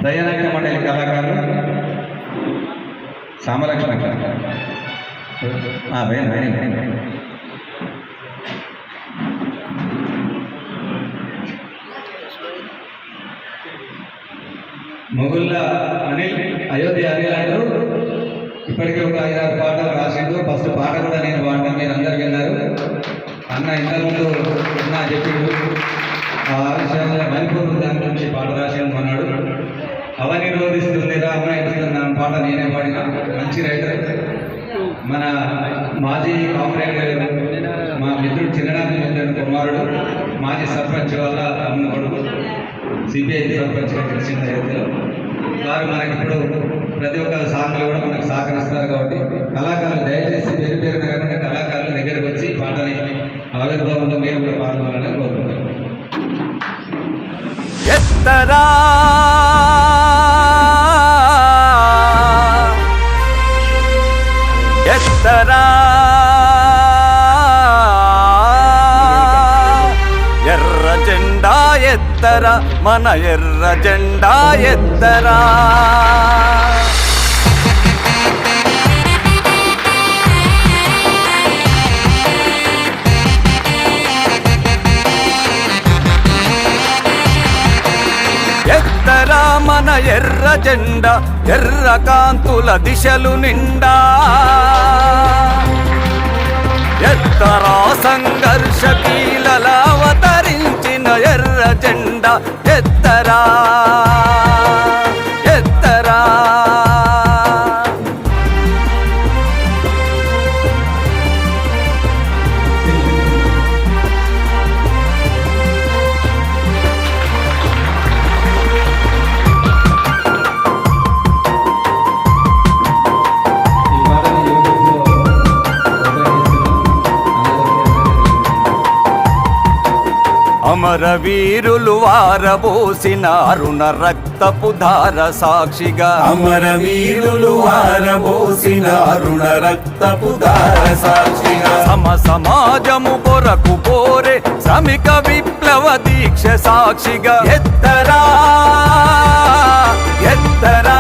దయానాట్య మండలి కళాకారులు సామలక్ష్మి మొగుళ్ళ అనిల్ అయోధ్య అనిల్ అంటూ ఇప్పటికే ఒక 5-6 పాటలు రాసిండు. ఫస్ట్ పాట కూడా నేను పాడడం మీరు అందరు విన్నారు. అన్న ఇంతకుముందు అన్న చెప్పిండు ఆ విషయాల్లో మణిపూర్ దాని గురించి పాట రాసిండు అన్నాడు. అవన్నీ రోధిస్తుంది అమ్మ ఎదుగుతున్న పాట నేనే పాడిన. మంచి రైటర్, మన మాజీ కాంగ్రెస్ మా మిత్రుడు చిన్ననాథ్ మిత్రుడు కుమారుడు, మాజీ సర్పంచ్ వల్ల అమ్మ కొడుకు, సిపిఐ సర్పంచ్గా తెలిసిన రైతులు వారు మనకి ఇప్పుడు ప్రతి ఒక్క సాంగ్లు కూడా మనకు సహకరిస్తారు. కాబట్టి కళాకారులు దయచేసి పేరు పేరున కాకుండా కళాకారుల దగ్గరకు వచ్చి పాటని ఆవిర్భావంలో మీరు కూడా పాల్గొనాలని కోరుకుంటున్నాను. ఎత్తరా ఎత్తరా ఎర్ర జెండా ఎత్తరా, మన ఎర్ర జెండా ఎత్తరా. ఎత్తరా మన ఎర్ర జెండా, ఎర్ర కాంతుల దిశలు నిండా. ఎత్తరా సంఘర్ష కీలల అవతరించిన ఎర్ర జెండా ఎత్తరా ఎత్తరా. అమరవీరులు వారబోసిన అరుణ రక్తపు ధార సాక్షిగా, అమరవీరులు వారబోసిన అరుణ రక్తపు ధార సాక్షిగా, సమ సమాజము కొరకు కోరే శ్రమిక విప్లవ దీక్ష సాక్షిగా ఎత్తరా ఎత్తరా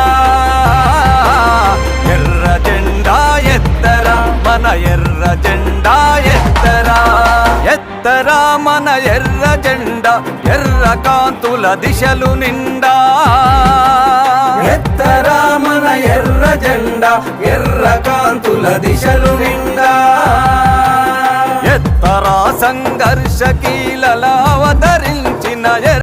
ఎర్ర జెండా ఎత్తరా, మన ఎర్ర జెండా ఎత్తరా. ఎత్తరా మన ఎర్ర జెండా, ఎర్ర కాంతుల దిశలు నిండా. ఎత్తరా మన ఎర్ర జెండా, ఎర్ర కాంతుల దిశలు నిండా. ఎత్తరా సంఘర్ష కీలల అవతరించిన